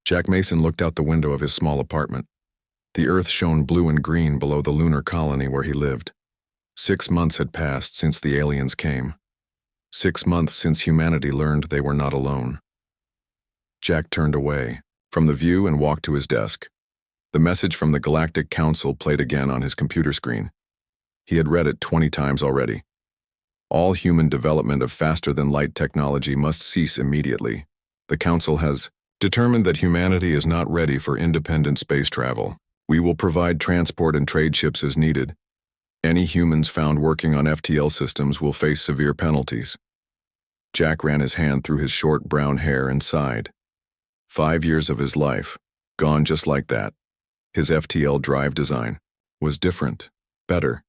Jack Mason looked out the window of his small apartment. The earth shone blue and green below the lunar colony where he lived. 6 months had passed since the aliens came. 6 months since humanity learned they were not alone. Jack turned away from the view and walked to his desk. The message from the Galactic Council played again on his computer screen. He had read it 20 times already. All human development of faster-than-light technology must cease immediately. The Council has determined that humanity is not ready for independent space travel. We will provide transport and trade ships as needed. Any humans found working on FTL systems will face severe penalties. Jack ran his hand through his short brown hair and sighed. 5 years of his life, gone just like that. His FTL drive design was different, better.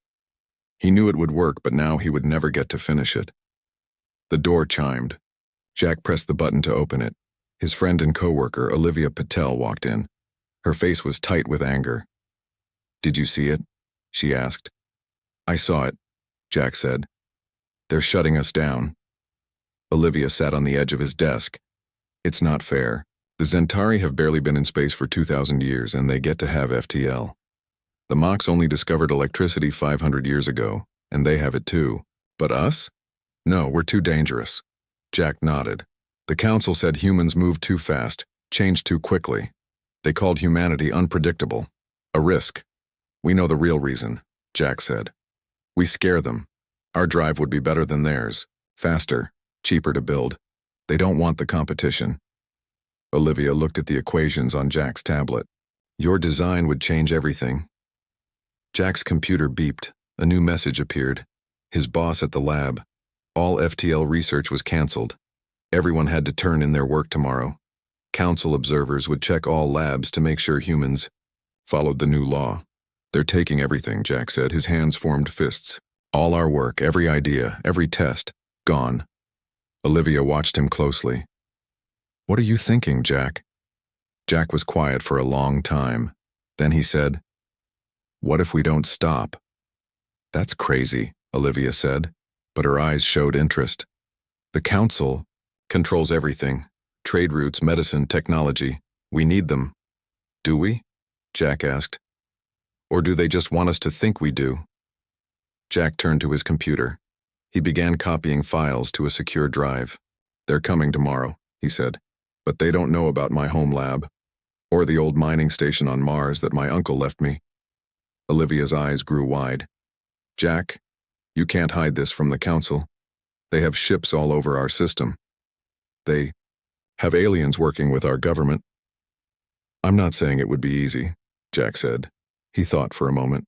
He knew it would work, but now he would never get to finish it. The door chimed. Jack pressed the button to open it. His friend and coworker, Olivia Patel, walked in. Her face was tight with anger. "Did you see it?" she asked. "I saw it," Jack said. "They're shutting us down." Olivia sat on the edge of his desk. "It's not fair. The Zentari have barely been in space for 2,000 years, and they get to have FTL. The Mox only discovered electricity 500 years ago, and they have it too. But us? No, we're too dangerous." Jack nodded. "The Council said humans moved too fast, changed too quickly. They called humanity unpredictable. A risk. We know the real reason," Jack said. "We scare them. Our drive would be better than theirs, faster, cheaper to build. They don't want the competition." Olivia looked at the equations on Jack's tablet. "Your design would change everything." Jack's computer beeped. A new message appeared. His boss at the lab. All FTL research was canceled. Everyone had to turn in their work tomorrow. Council observers would check all labs to make sure humans followed the new law. "They're taking everything," Jack said. His hands formed fists. "All our work, every idea, every test, gone." Olivia watched him closely. "What are you thinking, Jack?" Jack was quiet for a long time. Then he said, "What if we don't stop?" "That's crazy," Olivia said, but her eyes showed interest. "The Council controls everything. Trade routes, medicine, technology. We need them." "Do we?" Jack asked. "Or do they just want us to think we do?" Jack turned to his computer. He began copying files to a secure drive. "They're coming tomorrow," he said. "But they don't know about my home lab, or the old mining station on Mars that my uncle left me." Olivia's eyes grew wide. "Jack, you can't hide this from the Council. They have ships all over our system. They have aliens working with our government." "I'm not saying it would be easy," Jack said. He thought for a moment.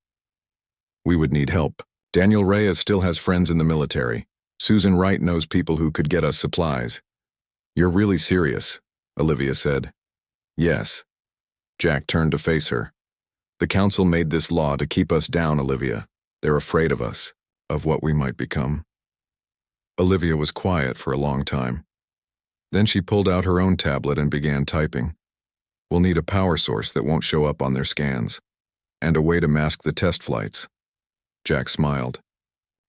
"We would need help. Daniel Reyes still has friends in the military. Susan Wright knows people who could get us supplies." "You're really serious," Olivia said. "Yes." Jack turned to face her. "The Council made this law to keep us down, Olivia. They're afraid of us, of what we might become." Olivia was quiet for a long time. Then she pulled out her own tablet and began typing. "We'll need a power source that won't show up on their scans, and a way to mask the test flights." Jack smiled.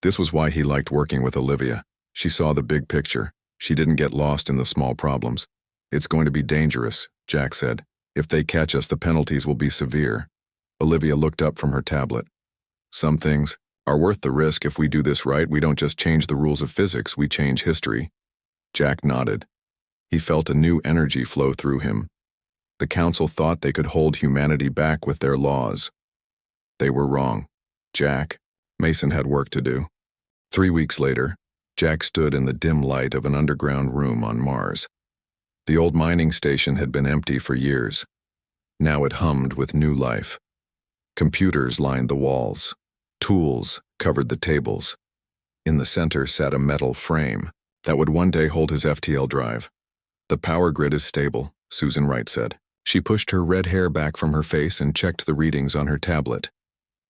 This was why he liked working with Olivia. She saw the big picture. She didn't get lost in the small problems. "It's going to be dangerous," Jack said. "If they catch us, the penalties will be severe." Olivia looked up from her tablet. "Some things are worth the risk. If we do this right, we don't just change the rules of physics, we change history." Jack nodded. He felt a new energy flow through him. The Council thought they could hold humanity back with their laws. They were wrong. Jack Mason had work to do. 3 weeks later, Jack stood in the dim light of an underground room on Mars. The old mining station had been empty for years. Now it hummed with new life. Computers lined the walls. Tools covered the tables. In the center sat a metal frame that would one day hold his FTL drive. "The power grid is stable," Susan Wright said. She pushed her red hair back from her face and checked the readings on her tablet.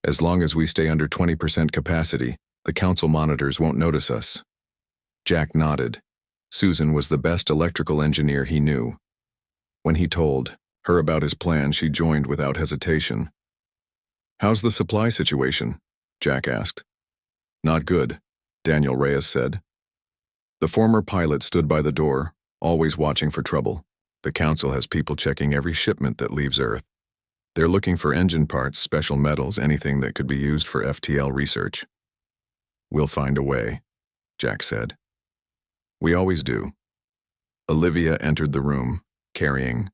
"As long as we stay under 20% capacity, the Council monitors won't notice us." Jack nodded. Susan was the best electrical engineer he knew. When he told her about his plan, she joined without hesitation. "How's the supply situation?" Jack asked. "Not good," Daniel Reyes said. The former pilot stood by the door, always watching for trouble. The Council has people checking every shipment that leaves Earth. They're looking for engine parts, special metals, anything that could be used for FTL research. We'll find a way, Jack said. We always do. Olivia entered the room, carrying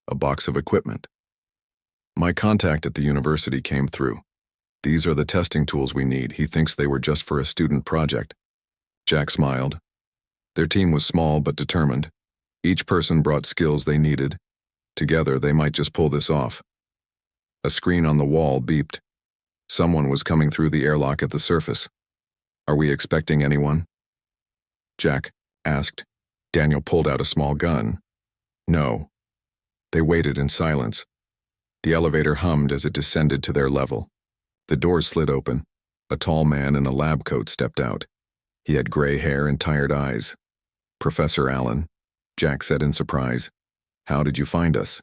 a box of equipment. My contact at the university came through. These are the testing tools we need. He thinks they were just for a student project. Jack smiled. Their team was small but determined. Each person brought skills they needed. Together, they might just pull this off. A screen on the wall beeped. Someone was coming through the airlock at the surface. Are we expecting anyone? Jack asked. Daniel pulled out a small gun. No. They waited in silence. The elevator hummed as it descended to their level. The doors slid open. A tall man in a lab coat stepped out. He had gray hair and tired eyes. Professor Allen, Jack said in surprise. How did you find us?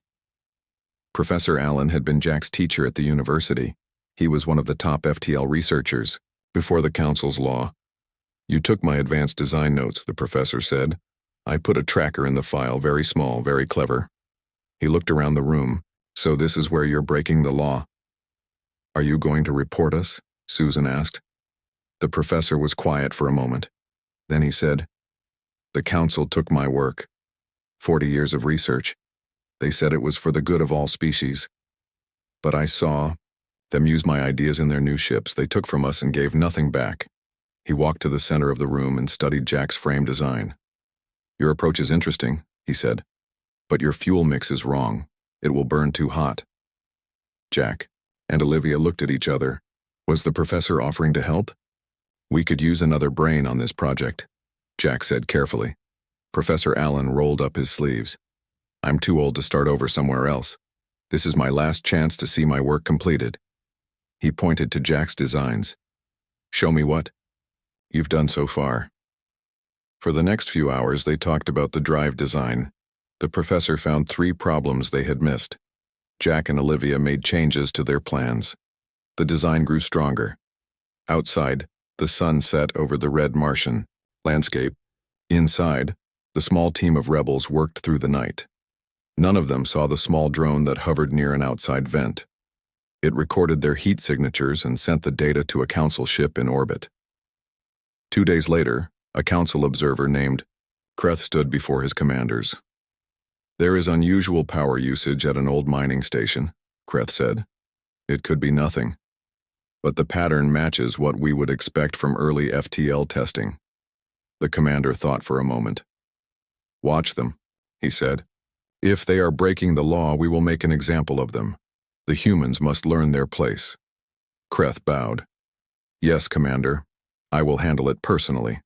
Professor Allen had been Jack's teacher at the university. He was one of the top FTL researchers, before the Council's law. You took my advanced design notes, the professor said. I put a tracker in the file, very small, very clever. He looked around the room. So this is where you're breaking the law. Are you going to report us? Susan asked. The professor was quiet for a moment. Then he said, The Council took my work. 40 years of research. They said it was for the good of all species. But I saw them use my ideas in their new ships they took from us and gave nothing back. He walked to the center of the room and studied Jack's frame design. Your approach is interesting, he said. But your fuel mix is wrong. It will burn too hot. Jack and Olivia looked at each other. Was the professor offering to help? We could use another brain on this project, Jack said carefully. Professor Allen rolled up his sleeves. I'm too old to start over somewhere else. This is my last chance to see my work completed. He pointed to Jack's designs. Show me what you've done so far. For the next few hours, they talked about the drive design. The professor found 3 problems they had missed. Jack and Olivia made changes to their plans. The design grew stronger. Outside, the sun set over the red Martian landscape. Inside, the small team of rebels worked through the night. None of them saw the small drone that hovered near an outside vent. It recorded their heat signatures and sent the data to a Council ship in orbit. 2 days later, a Council observer named Kreth stood before his commanders. There is unusual power usage at an old mining station, Kreth said. It could be nothing. But the pattern matches what we would expect from early FTL testing. The commander thought for a moment. Watch them, he said. If they are breaking the law, we will make an example of them. The humans must learn their place. Kreth bowed. Yes, Commander. I will handle it personally.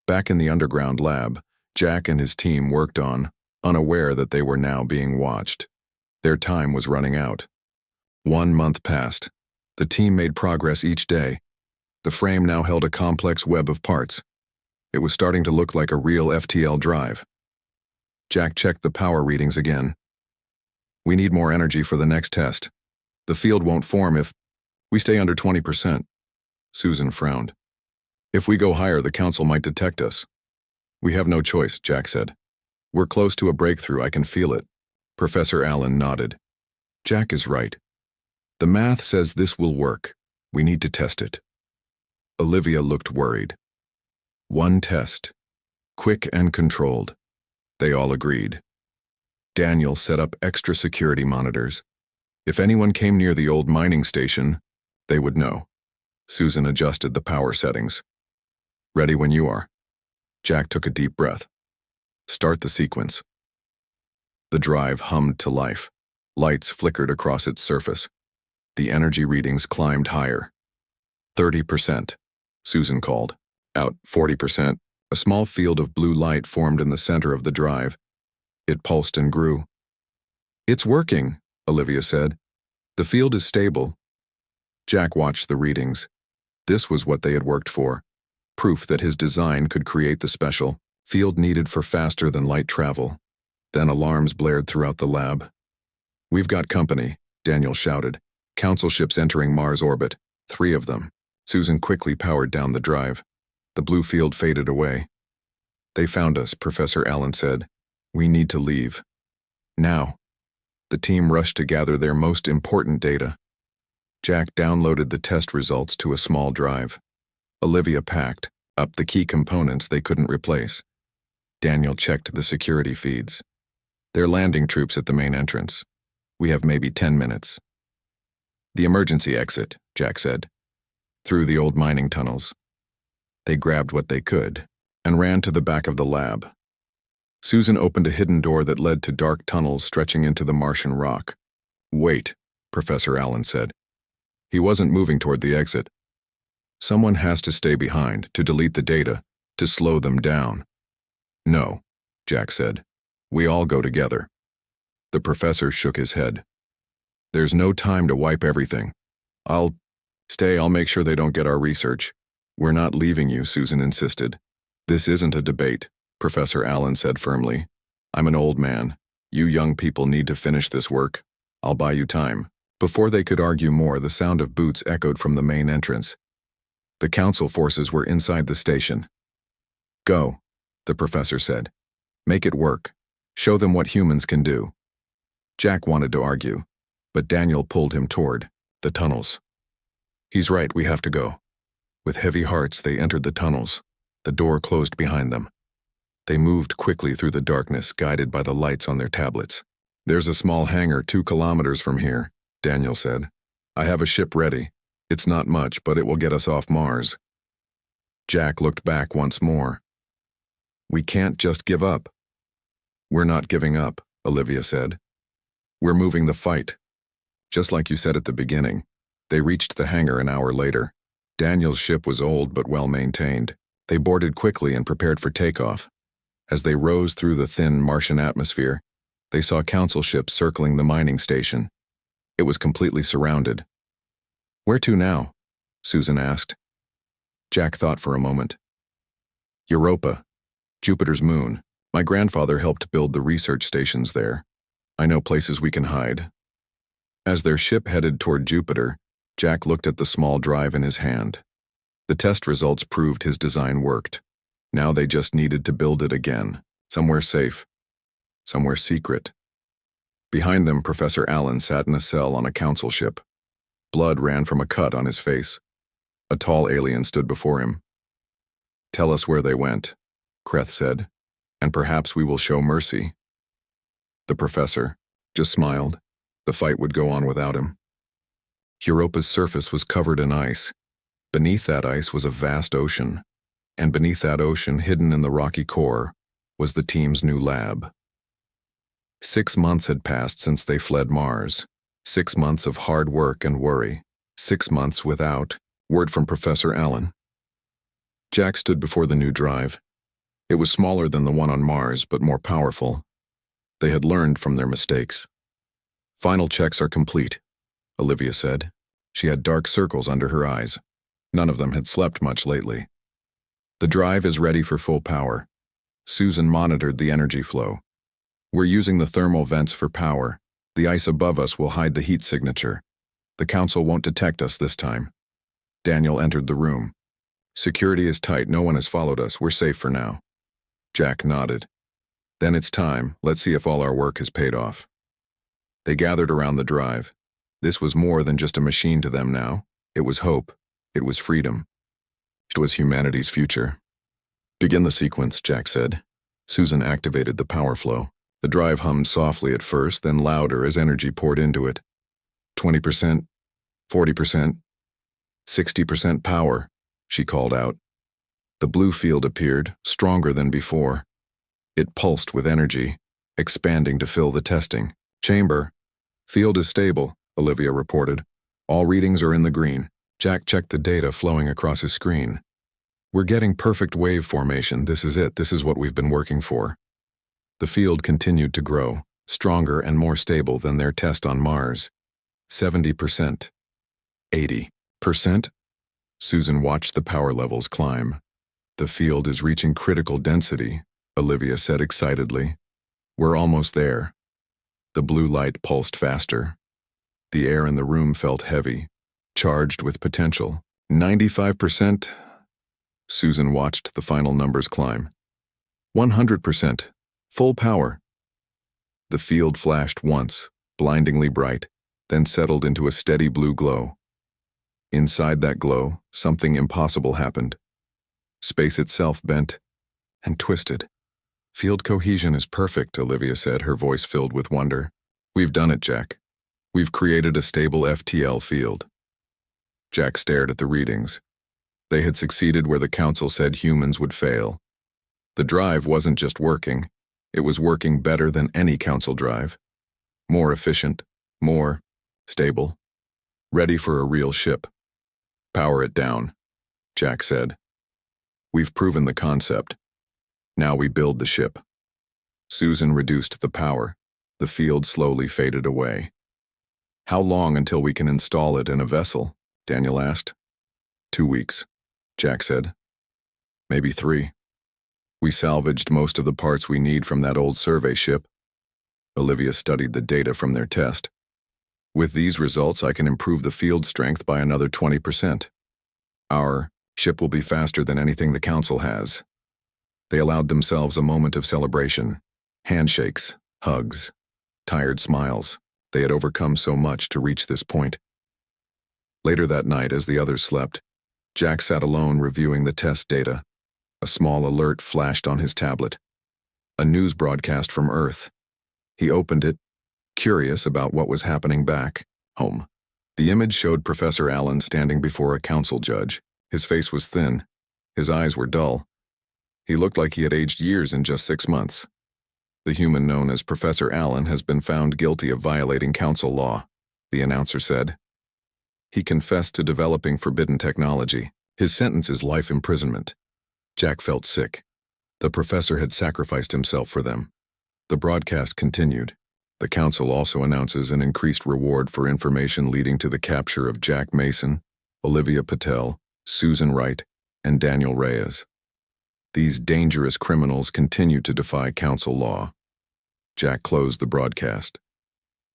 Back in the underground lab, Jack and his team worked on, unaware that they were now being watched. Their time was running out. 1 month passed. The team made progress each day. The frame now held a complex web of parts. It was starting to look like a real FTL drive. Jack checked the power readings again. We need more energy for the next test. The field won't form if we stay under 20%. Susan frowned. If we go higher, the Council might detect us. We have no choice, Jack said. We're close to a breakthrough, I can feel it. Professor Allen nodded. Jack is right. The math says this will work. We need to test it. Olivia looked worried. 1 test. Quick and controlled. They all agreed. Daniel set up extra security monitors. If anyone came near the old mining station, they would know. Susan adjusted the power settings. Ready when you are. Jack took a deep breath. Start the sequence. The drive hummed to life. Lights flickered across its surface. The energy readings climbed higher. 30%, Susan called. Out 40%. A small field of blue light formed in the center of the drive. It pulsed and grew. It's working, Olivia said. The field is stable. Jack watched the readings. This was what they had worked for. Proof that his design could create the special field needed for faster-than-light travel. Then alarms blared throughout the lab. We've got company, Daniel shouted. Council ships entering Mars orbit. 3 of them. Susan quickly powered down the drive. The blue field faded away. They found us, Professor Allen said. We need to leave. Now. The team rushed to gather their most important data. Jack downloaded the test results to a small drive. Olivia packed up the key components they couldn't replace. Daniel checked the security feeds. They're landing troops at the main entrance. We have maybe 10 minutes. The emergency exit, Jack said. Through the old mining tunnels. They grabbed what they could and ran to the back of the lab. Susan opened a hidden door that led to dark tunnels stretching into the Martian rock. Wait, Professor Allen said. He wasn't moving toward the exit. Someone has to stay behind to delete the data, to slow them down. No, Jack said. We all go together. The professor shook his head. There's no time to wipe everything. I'll make sure they don't get our research. We're not leaving you, Susan insisted. This isn't a debate, Professor Allen said firmly. I'm an old man. You young people need to finish this work. I'll buy you time. Before they could argue more, the sound of boots echoed from the main entrance. The council forces were inside the station. Go, the professor said. Make it work. Show them what humans can do. Jack wanted to argue, but Daniel pulled him toward the tunnels. He's right, we have to go. With heavy hearts, they entered the tunnels. The door closed behind them. They moved quickly through the darkness, guided by the lights on their tablets. There's a small hangar 2 kilometers from here, Daniel said. I have a ship ready. It's not much, but it will get us off Mars. Jack looked back once more. We can't just give up. We're not giving up, Olivia said. We're moving the fight. Just like you said at the beginning. They reached the hangar an hour later. Daniel's ship was old but well maintained. They boarded quickly and prepared for takeoff. As they rose through the thin Martian atmosphere, they saw council ships circling the mining station. It was completely surrounded. Where to now? Susan asked. Jack thought for a moment. Europa, Jupiter's moon. My grandfather helped build the research stations there. I know places we can hide. As their ship headed toward Jupiter, Jack looked at the small drive in his hand. The test results proved his design worked. Now they just needed to build it again, somewhere safe, somewhere secret. Behind them, Professor Allen sat in a cell on a council ship. Blood ran from a cut on his face. A tall alien stood before him. Tell us where they went, Kreth said, and perhaps we will show mercy. The professor just smiled. The fight would go on without him. Europa's surface was covered in ice. Beneath that ice was a vast ocean, and beneath that ocean, hidden in the rocky core, was the team's new lab. 6 months had passed since they fled Mars. 6 months of hard work and worry. 6 months without word from Professor Allen. Jack stood before the new drive. It was smaller than the one on Mars, but more powerful. They had learned from their mistakes. Final checks are complete, Olivia said. She had dark circles under her eyes. None of them had slept much lately. The drive is ready for full power. Susan monitored the energy flow. We're using the thermal vents for power. The ice above us will hide the heat signature. The council won't detect us this time. Daniel entered the room. Security is tight. No one has followed us. We're safe for now. Jack nodded. Then it's time. Let's see if all our work has paid off. They gathered around the drive. This was more than just a machine to them now. It was hope. It was freedom. It was humanity's future. Begin the sequence, Jack said. Susan activated the power flow. The drive hummed softly at first, then louder as energy poured into it. 20%, 40%, 60% power, she called out. The blue field appeared, stronger than before. It pulsed with energy, expanding to fill the testing chamber. Field is stable, Olivia reported. All readings are in the green. Jack checked the data flowing across his screen. We're getting perfect wave formation. This is it. This is what we've been working for. The field continued to grow, stronger and more stable than their test on Mars. 70%. 80%. Susan watched the power levels climb. The field is reaching critical density, Olivia said excitedly. We're almost there. The blue light pulsed faster. The air in the room felt heavy, charged with potential. 95%. Susan watched the final numbers climb. 100%. Full power, The field flashed once, blindingly bright, then settled into a steady blue glow. Inside that glow, something impossible happened. Space itself bent and twisted. "Field cohesion is perfect," Olivia said, her voice filled with wonder. "We've done it, Jack. We've created a stable FTL field." Jack stared at the readings. They had succeeded where the Council said humans would fail. The drive wasn't just working, it was working better than any Council drive. More efficient, more stable, ready for a real ship. "Power it down," Jack said. "We've proven the concept. Now we build the ship." Susan reduced the power. The field slowly faded away. "How long until we can install it in a vessel?" Daniel asked. 2 weeks, Jack said. "Maybe 3. We salvaged most of the parts we need from that old survey ship." Olivia studied the data from their test. "With these results, I can improve the field strength by another 20%. Our ship will be faster than anything the Council has." They allowed themselves a moment of celebration. Handshakes, hugs, tired smiles. They had overcome so much to reach this point. Later that night, as the others slept, Jack sat alone reviewing the test data. A small alert flashed on his tablet. A news broadcast from Earth. He opened it, curious about what was happening back home. The image showed Professor Allen standing before a council judge. His face was thin. His eyes were dull. He looked like he had aged years in just 6 months. "The human known as Professor Allen has been found guilty of violating council law," the announcer said. "He confessed to developing forbidden technology. His sentence is life imprisonment." Jack felt sick. The professor had sacrificed himself for them. The broadcast continued. The council also announces an increased reward for information leading to the capture of Jack Mason, Olivia Patel, Susan Wright, and Daniel Reyes. These dangerous criminals continue to defy council law. Jack closed the broadcast.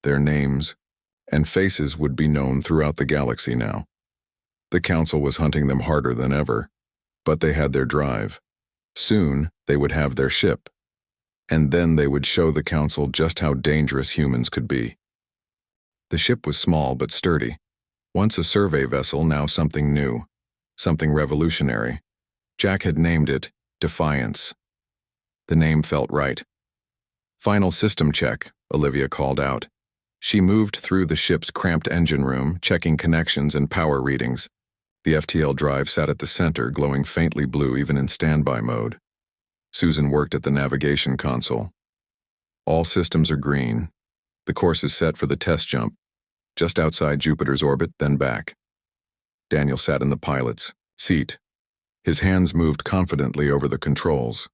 Their names and faces would be known throughout the galaxy now. The council was hunting them harder than ever, but they had their drive. Soon, they would have their ship. And then they would show the council just how dangerous humans could be. The ship was small but sturdy. Once a survey vessel, now something new, something revolutionary. Jack had named it Defiance. The name felt right. "Final system check," Olivia called out. She moved through the ship's cramped engine room, checking connections and power readings. The FTL drive sat at the center, glowing faintly blue even in standby mode. Susan worked at the navigation console. "All systems are green. The course is set for the test jump, just outside Jupiter's orbit, then back." Daniel sat in the pilot's seat. His hands moved confidently over the controls.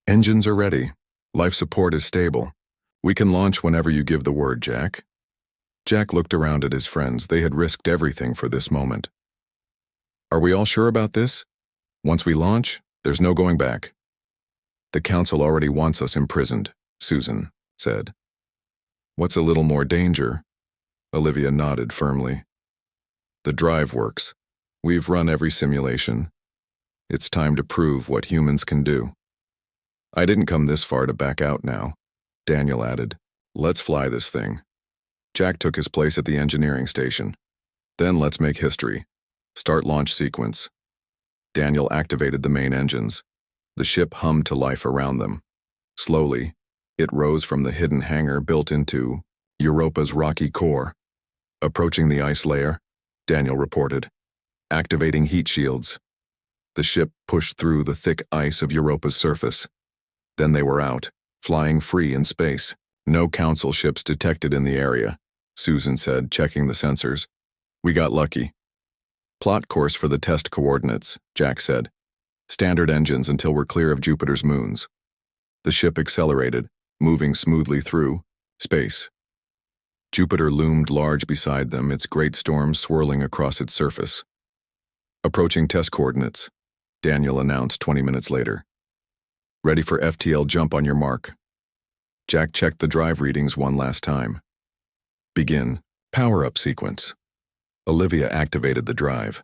"Engines are ready. Life support is stable. We can launch whenever you give the word, Jack." Jack looked around at his friends. They had risked everything for this moment. "Are we all sure about this? Once we launch, there's no going back." "The council already wants us imprisoned," Susan said. "What's a little more danger?" Olivia nodded firmly. "The drive works. We've run every simulation. It's time to prove what humans can do." "I didn't come this far to back out now," Daniel added. "Let's fly this thing." Jack took his place at the engineering station. "Then let's make history. Start launch sequence." Daniel activated the main engines. The ship hummed to life around them. Slowly, it rose from the hidden hangar built into Europa's rocky core. "Approaching the ice layer," Daniel reported. "Activating heat shields." The ship pushed through the thick ice of Europa's surface. Then they were out, flying free in space. "No council ships detected in the area," Susan said, checking the sensors. "We got lucky." "Plot course for the test coordinates," Jack said. "Standard engines until we're clear of Jupiter's moons." The ship accelerated, moving smoothly through space. Jupiter loomed large beside them, its great storm swirling across its surface. "Approaching test coordinates," Daniel announced 20 minutes later. "Ready for FTL jump on your mark." Jack checked the drive readings one last time. "Begin power-up sequence." Olivia activated the drive.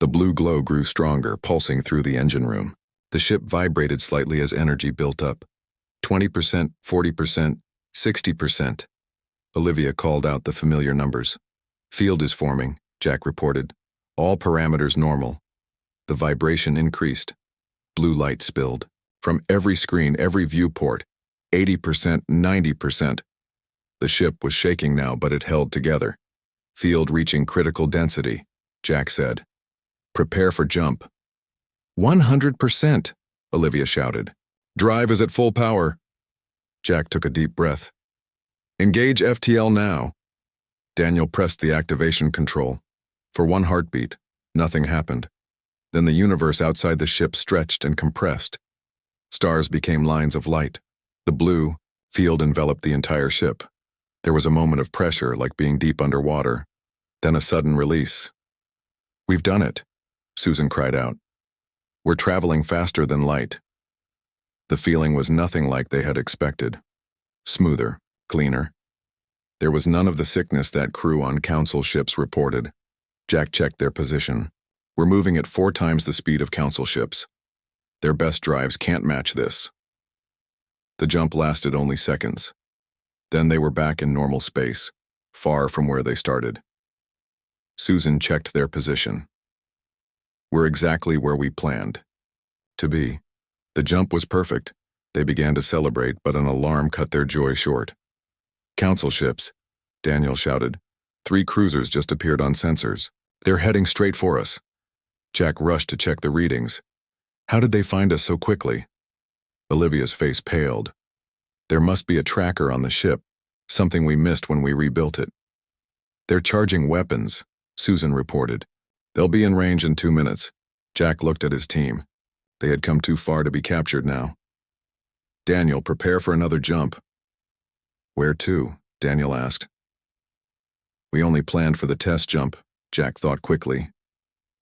The blue glow grew stronger, pulsing through the engine room. The ship vibrated slightly as energy built up. 20%, 40%, 60%. Olivia called out the familiar numbers. Field is forming, Jack reported. All parameters normal. The vibration increased. Blue light spilled. From every screen, every viewport. 80%, 90%. The ship was shaking now, but it held together. Field reaching critical density, Jack said. Prepare for jump. 100%, Olivia shouted. Drive is at full power. Jack took a deep breath. Engage FTL now. Daniel pressed the activation control. For one heartbeat, nothing happened. Then the universe outside the ship stretched and compressed. Stars became lines of light. The blue field enveloped the entire ship. There was a moment of pressure, like being deep underwater. Then a sudden release. We've done it, Susan cried out. We're traveling faster than light. The feeling was nothing like they had expected. Smoother, cleaner. There was none of the sickness that crew on council ships reported. Jack checked their position. We're moving at 4 times the speed of council ships. Their best drives can't match this. The jump lasted only seconds. Then they were back in normal space, far from where they started. Susan checked their position. We're exactly where we planned to be. The jump was perfect. They began to celebrate, but an alarm cut their joy short. Council ships, Daniel shouted. 3 cruisers just appeared on sensors. They're heading straight for us. Jack rushed to check the readings. How did they find us so quickly? Olivia's face paled. There must be a tracker on the ship, something we missed when we rebuilt it. They're charging weapons, Susan reported. They'll be in range in 2 minutes. Jack looked at his team. They had come too far to be captured now. Daniel, prepare for another jump. Where to? Daniel asked. We only planned for the test jump, Jack thought quickly.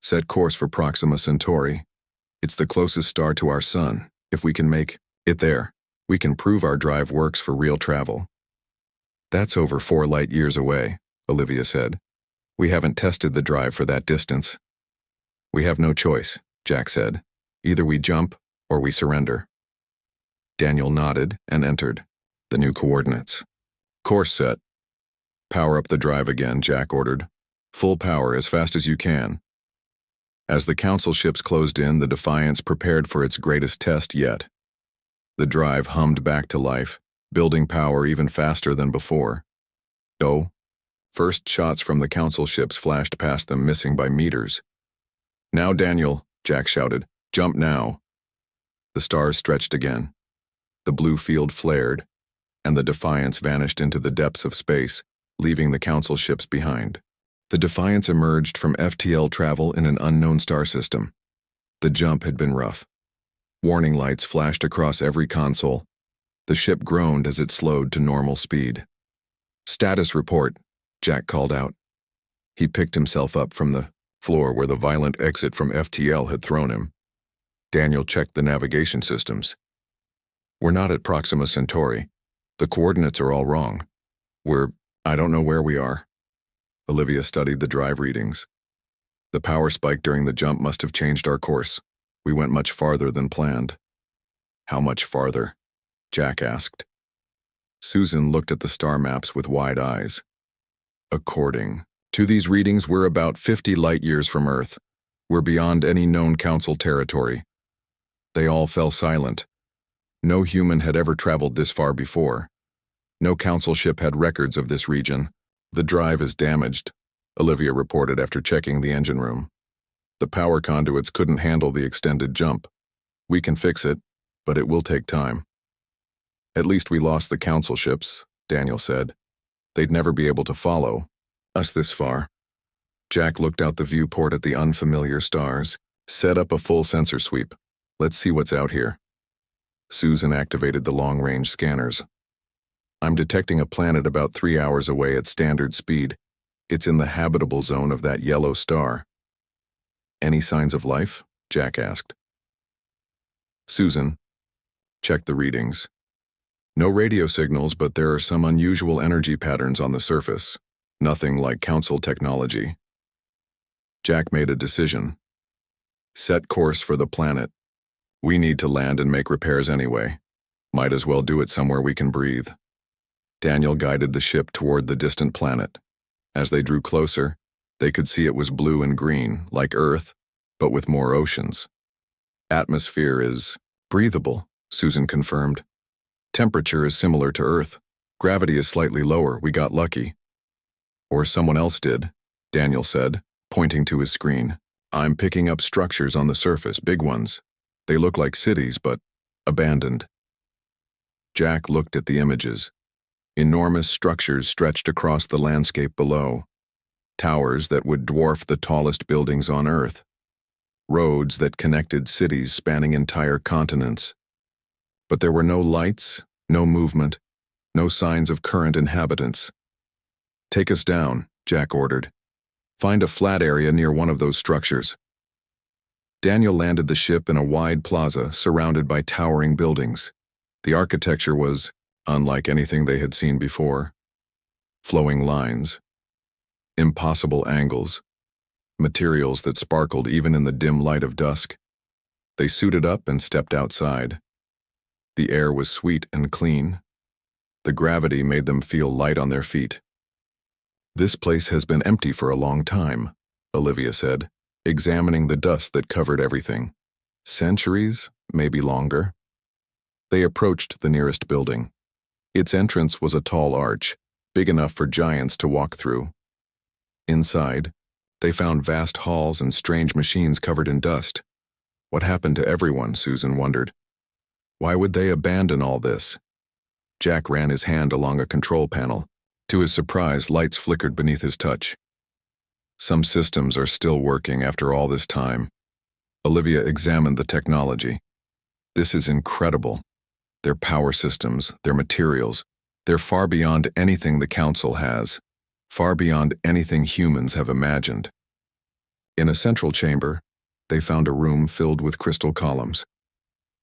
Set course for Proxima Centauri. It's the closest star to our sun. If we can make it there, we can prove our drive works for real travel. That's over 4 light years away, Olivia said. We haven't tested the drive for that distance. We have no choice, Jack said. Either we jump or we surrender. Daniel nodded and entered. The new coordinates. Course set. Power up the drive again, Jack ordered. Full power as fast as you can. As the council ships closed in, the Defiance prepared for its greatest test yet. The drive hummed back to life, building power even faster than before. Oh, first shots from the council ships flashed past them, missing by meters. Now, Daniel, Jack shouted. Jump now. The stars stretched again. The blue field flared, and the Defiance vanished into the depths of space, leaving the council ships behind. The Defiance emerged from FTL travel in an unknown star system. The jump had been rough. Warning lights flashed across every console. The ship groaned as it slowed to normal speed. Status report, Jack called out. He picked himself up from the floor where the violent exit from FTL had thrown him. Daniel checked the navigation systems. We're not at Proxima Centauri. The coordinates are all wrong. I don't know where we are. Olivia studied the drive readings. The power spike during the jump must have changed our course. We went much farther than planned. How much farther? Jack asked. Susan looked at the star maps with wide eyes. According to these readings, we're about 50 light years from Earth. We're beyond any known council territory. They all fell silent. No human had ever traveled this far before. No council ship had records of this region. The drive is damaged, Olivia reported after checking the engine room. The power conduits couldn't handle the extended jump. We can fix it, but it will take time. At least we lost the council ships, Daniel said. They'd never be able to follow us this far. Jack looked out the viewport at the unfamiliar stars. Set up a full sensor sweep. Let's see what's out here. Susan activated the long-range scanners. I'm detecting a planet about 3 hours away at standard speed. It's in the habitable zone of that yellow star. Any signs of life? Jack asked. Susan checked the readings. No radio signals, but there are some unusual energy patterns on the surface. Nothing like council technology. Jack made a decision. Set course for the planet. We need to land and make repairs anyway. Might as well do it somewhere we can breathe. Daniel guided the ship toward the distant planet. As they drew closer, they could see it was blue and green, like Earth, but with more oceans. Atmosphere is breathable, Susan confirmed. Temperature is similar to Earth. Gravity is slightly lower. We got lucky. Or someone else did, Daniel said, pointing to his screen. I'm picking up structures on the surface, big ones. They look like cities, but abandoned. Jack looked at the images. Enormous structures stretched across the landscape below. Towers that would dwarf the tallest buildings on Earth. Roads that connected cities spanning entire continents. But there were no lights, no movement, no signs of current inhabitants. Take us down, Jack ordered. Find a flat area near one of those structures. Daniel landed the ship in a wide plaza surrounded by towering buildings. The architecture was unlike anything they had seen before. Flowing lines, impossible angles, materials that sparkled even in the dim light of dusk. They suited up and stepped outside. The air was sweet and clean. The gravity made them feel light on their feet. This place has been empty for a long time, Olivia said, examining the dust that covered everything. Centuries, maybe longer. They approached the nearest building. Its entrance was a tall arch, big enough for giants to walk through. Inside, they found vast halls and strange machines covered in dust. What happened to everyone, Susan wondered. Why would they abandon all this? Jack ran his hand along a control panel. To his surprise, lights flickered beneath his touch. Some systems are still working after all this time. Olivia examined the technology. This is incredible. Their power systems, their materials, they're far beyond anything the Council has, far beyond anything humans have imagined. In a central chamber, they found a room filled with crystal columns.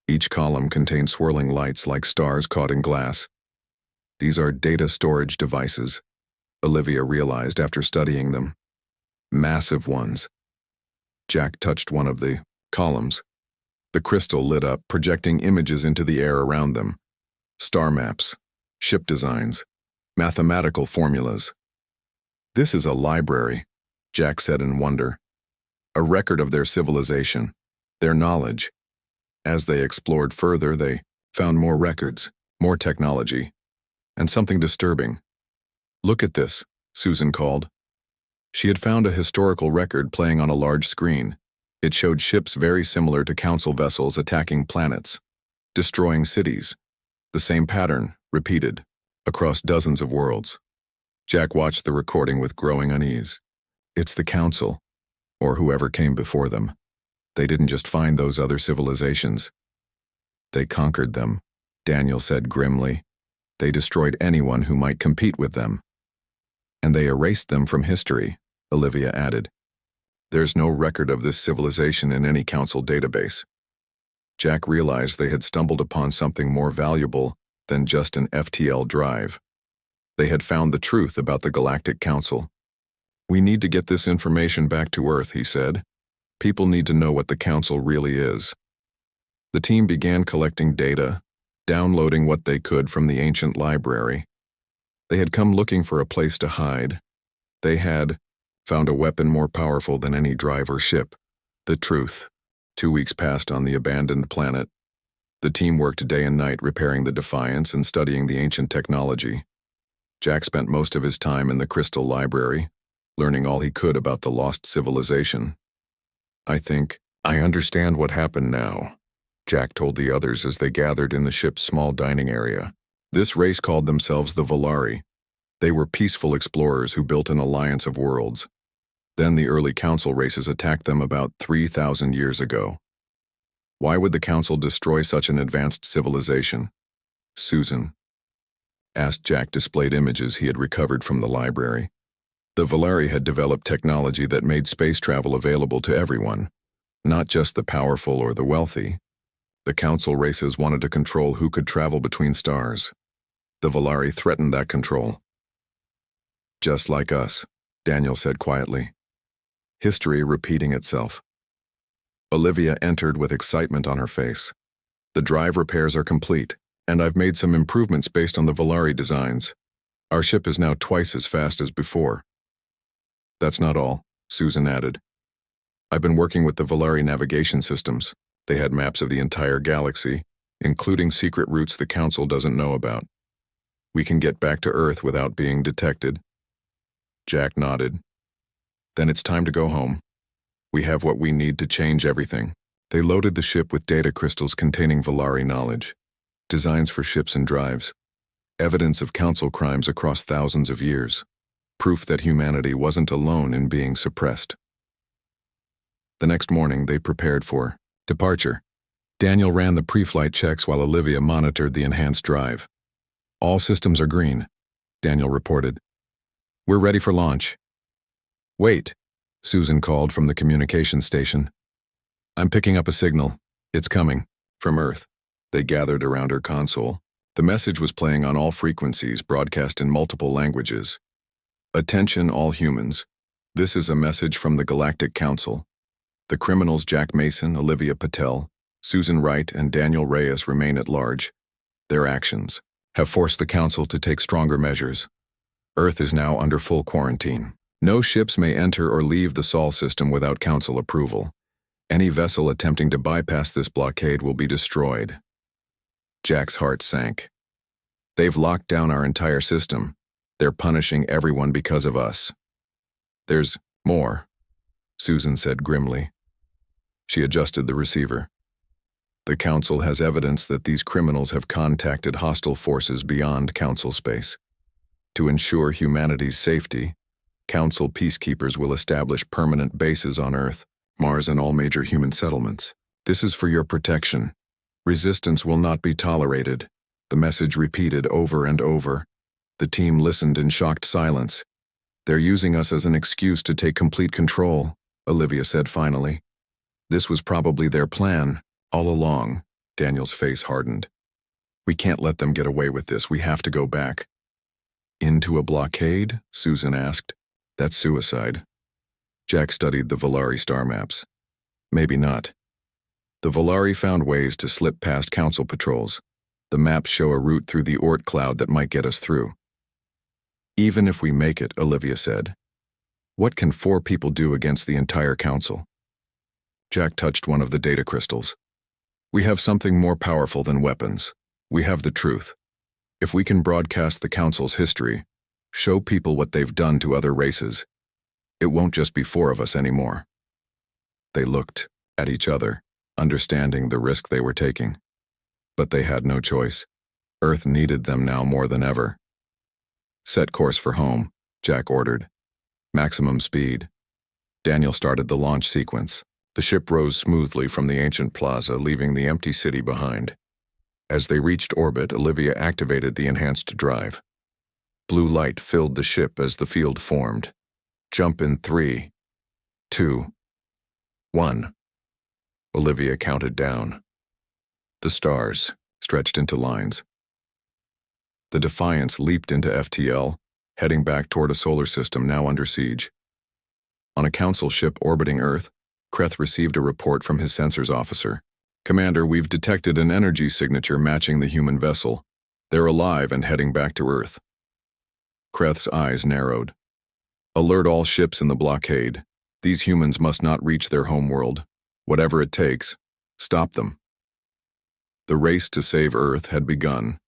Each column contained swirling lights like stars caught in glass. These are data storage devices, Olivia realized after studying them. Massive ones. Jack touched one of the columns. The crystal lit up, projecting images into the air around them. Star maps, ship designs, mathematical formulas. This is a library, Jack said in wonder. A record of their civilization, their knowledge. As they explored further, they found more records, more technology, and something disturbing. Look at this, Susan called. She had found a historical record playing on a large screen. It showed ships very similar to Council vessels attacking planets, destroying cities. The same pattern, repeated, across dozens of worlds. Jack watched the recording with growing unease. It's the Council, or whoever came before them. They didn't just find those other civilizations. They conquered them, Daniel said grimly. They destroyed anyone who might compete with them. And they erased them from history, Olivia added. There's no record of this civilization in any Council database. Jack realized they had stumbled upon something more valuable than just an FTL drive. They had found the truth about the Galactic Council. We need to get this information back to Earth, he said. People need to know what the Council really is. The team began collecting data, downloading what they could from the ancient library. They had come looking for a place to hide. They had found a weapon more powerful than any drive or ship. The truth. 2 weeks passed on the abandoned planet. The team worked day and night repairing the Defiance and studying the ancient technology. Jack spent most of his time in the Crystal Library, learning all he could about the lost civilization. I think I understand what happened now, Jack told the others as they gathered in the ship's small dining area. This race called themselves the Volari. They were peaceful explorers who built an alliance of worlds. Then the early Council races attacked them about 3,000 years ago. Why would the Council destroy such an advanced civilization? Susan asked. Jack displayed images he had recovered from the library. The Volari had developed technology that made space travel available to everyone, not just the powerful or the wealthy. The Council races wanted to control who could travel between stars. The Volari threatened that control. Just like us, Daniel said quietly. History repeating itself. Olivia entered with excitement on her face. The drive repairs are complete, and I've made some improvements based on the Volari designs. Our ship is now twice as fast as before. That's not all, Susan added. I've been working with the Volari navigation systems. They had maps of the entire galaxy, including secret routes the Council doesn't know about. We can get back to Earth without being detected. Jack nodded. Then it's time to go home. We have what we need to change everything. They loaded the ship with data crystals containing Volari knowledge, designs for ships and drives, evidence of Council crimes across thousands of years, proof that humanity wasn't alone in being suppressed. The next morning, they prepared for departure. Daniel ran the pre-flight checks while Olivia monitored the enhanced drive. All systems are green, Daniel reported. We're ready for launch. Wait, Susan called from the communications station. I'm picking up a signal. It's coming. From Earth. They gathered around her console. The message was playing on all frequencies, broadcast in multiple languages. Attention all humans. This is a message from the Galactic Council. The criminals Jack Mason, Olivia Patel, Susan Wright, and Daniel Reyes remain at large. Their actions have forced the Council to take stronger measures. Earth is now under full quarantine. No ships may enter or leave the Sol system without Council approval. Any vessel attempting to bypass this blockade will be destroyed. Jack's heart sank. They've locked down our entire system. They're punishing everyone because of us. There's more, Susan said grimly. She adjusted the receiver. The Council has evidence that these criminals have contacted hostile forces beyond Council space. To ensure humanity's safety, Council peacekeepers will establish permanent bases on Earth, Mars, and all major human settlements. This is for your protection. Resistance will not be tolerated. The message repeated over and over. The team listened in shocked silence. They're using us as an excuse to take complete control, Olivia said finally. This was probably their plan, all along. Daniel's face hardened. We can't let them get away with this. We have to go back. Into a blockade? Susan asked. That's suicide. Jack studied the Volari star maps. Maybe not. The Volari found ways to slip past Council patrols. The maps show a route through the Oort cloud that might get us through. Even if we make it, Olivia said. What can 4 people do against the entire Council? Jack touched one of the data crystals. We have something more powerful than weapons. We have the truth. If we can broadcast the Council's history, show people what they've done to other races, it won't just be 4 of us anymore. They looked at each other, understanding the risk they were taking. But they had no choice. Earth needed them now more than ever. Set course for home, Jack ordered. Maximum speed. Daniel started the launch sequence. The ship rose smoothly from the ancient plaza, leaving the empty city behind. As they reached orbit, Olivia activated the enhanced drive. Blue light filled the ship as the field formed. Jump in 3, 2, 1. Olivia counted down. The stars stretched into lines. The Defiance leaped into FTL, heading back toward a solar system now under siege. On a Council ship orbiting Earth, Kreth received a report from his sensors officer. Commander, we've detected an energy signature matching the human vessel. They're alive and heading back to Earth. Kreth's eyes narrowed. Alert all ships in the blockade. These humans must not reach their homeworld. Whatever it takes, stop them. The race to save Earth had begun.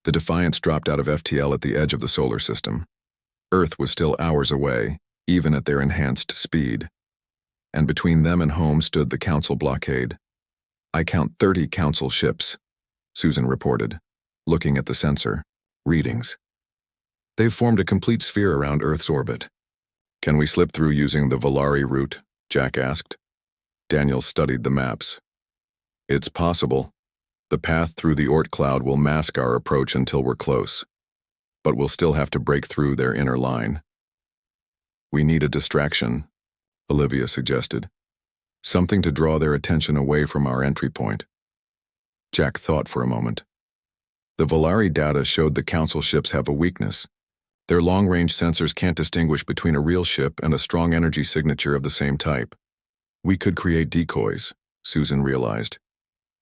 The Defiance dropped out of FTL at the edge of the solar system. Earth was still hours away, even at their enhanced speed. And between them and home stood the Council blockade. I count 30 Council ships, Susan reported, looking at the sensor. Readings. They've formed a complete sphere around Earth's orbit. Can we slip through using the Volari route? Jack asked. Daniel studied the maps. It's possible. The path through the Oort cloud will mask our approach until we're close. But we'll still have to break through their inner line. We need a distraction, Olivia suggested. Something to draw their attention away from our entry point. Jack thought for a moment. The Volari data showed the Council ships have a weakness. Their long-range sensors can't distinguish between a real ship and a strong energy signature of the same type. We could create decoys, Susan realized.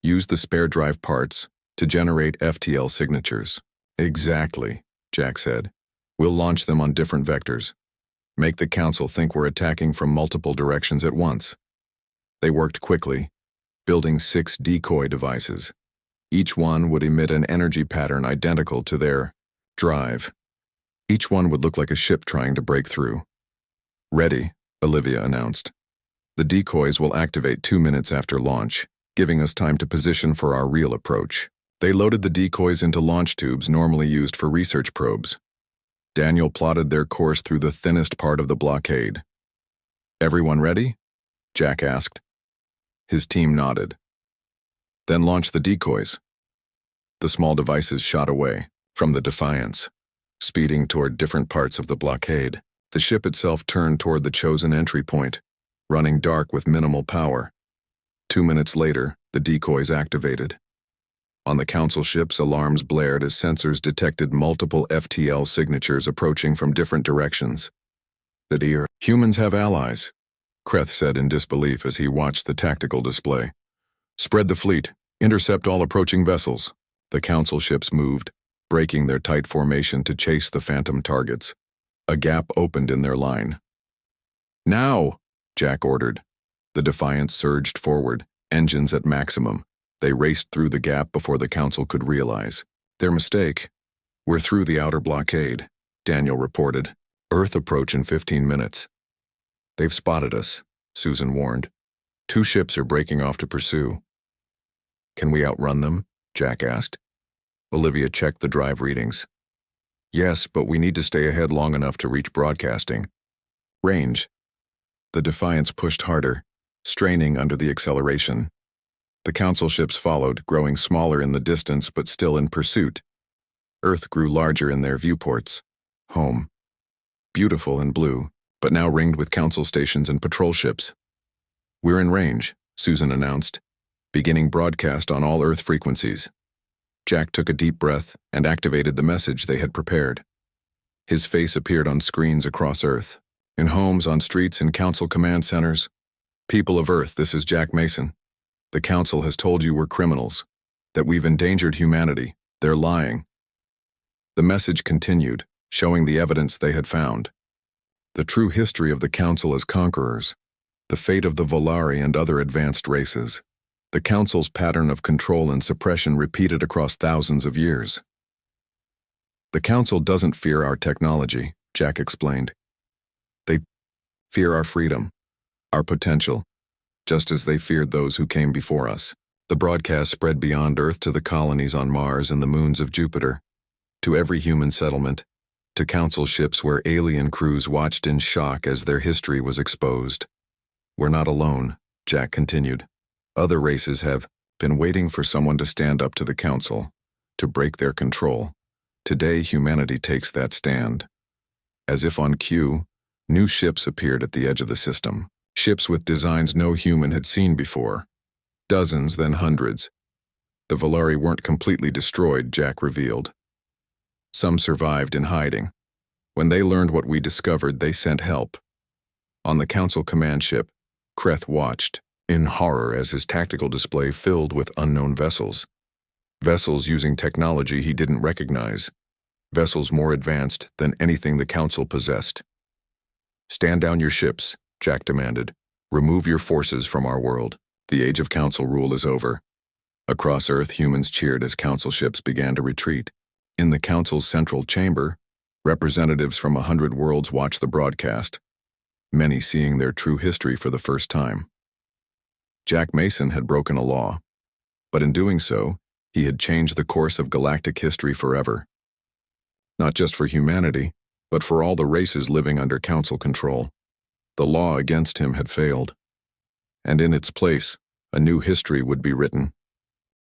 Use the spare drive parts to generate FTL signatures. Exactly, Jack said. We'll launch them on different vectors. Make the Council think we're attacking from multiple directions at once. They worked quickly, building 6 decoy devices. Each one would emit an energy pattern identical to their drive. Each one would look like a ship trying to break through. Ready, Olivia announced. The decoys will activate 2 minutes after launch, giving us time to position for our real approach. They loaded the decoys into launch tubes normally used for research probes. Daniel plotted their course through the thinnest part of the blockade. Everyone ready? Jack asked. His team nodded. Then launch the decoys. The small devices shot away from the Defiance, speeding toward different parts of the blockade. The ship itself turned toward the chosen entry point, running dark with minimal power. 2 minutes later, the decoys activated. On the Council ships, alarms blared as sensors detected multiple FTL signatures approaching from different directions. The dear humans have allies, Kreth said in disbelief as he watched the tactical display. Spread the fleet. Intercept all approaching vessels. The Council ships moved, breaking their tight formation to chase the phantom targets. A gap opened in their line. Now, Jack ordered. The Defiance surged forward, engines at maximum. They raced through the gap before the Council could realize their mistake. We're through the outer blockade, Daniel reported. Earth approach in 15 minutes. They've spotted us, Susan warned. 2 ships are breaking off to pursue. Can we outrun them? Jack asked. Olivia checked the drive readings. Yes, but we need to stay ahead long enough to reach broadcasting range. The Defiance pushed harder, straining under the acceleration. The Council ships followed, growing smaller in the distance but still in pursuit. Earth grew larger in their viewports. Home. Beautiful and blue, but now ringed with Council stations and patrol ships. We're in range, Susan announced, beginning broadcast on all Earth frequencies. Jack took a deep breath and activated the message they had prepared. His face appeared on screens across Earth, in homes, on streets, in Council command centers. People of Earth, this is Jack Mason. The Council has told you we're criminals, that we've endangered humanity. They're lying. The message continued, showing the evidence they had found. The true history of the Council as conquerors, the fate of the Volari and other advanced races, the Council's pattern of control and suppression repeated across thousands of years. The Council doesn't fear our technology, Jack explained. They fear our freedom, our potential, just as they feared those who came before us. The broadcast spread beyond Earth to the colonies on Mars and the moons of Jupiter, to every human settlement, to Council ships where alien crews watched in shock as their history was exposed. We're not alone, Jack continued. Other races have been waiting for someone to stand up to the Council, to break their control. Today, humanity takes that stand. As if on cue, new ships appeared at the edge of the system. Ships with designs no human had seen before. Dozens, then hundreds. The Volari weren't completely destroyed, Jack revealed. Some survived in hiding. When they learned what we discovered, they sent help. On the Council command ship, Kreth watched in horror as his tactical display filled with unknown vessels. Vessels using technology he didn't recognize. Vessels more advanced than anything the Council possessed. Stand down your ships, Jack demanded. Remove your forces from our world. The age of Council rule is over. Across Earth, humans cheered as Council ships began to retreat. In the Council's central chamber, representatives from 100 worlds watched the broadcast, many seeing their true history for the first time. Jack Mason had broken a law, but in doing so, he had changed the course of galactic history forever. Not just for humanity, but for all the races living under Council control. The law against him had failed, and in its place, a new history would be written.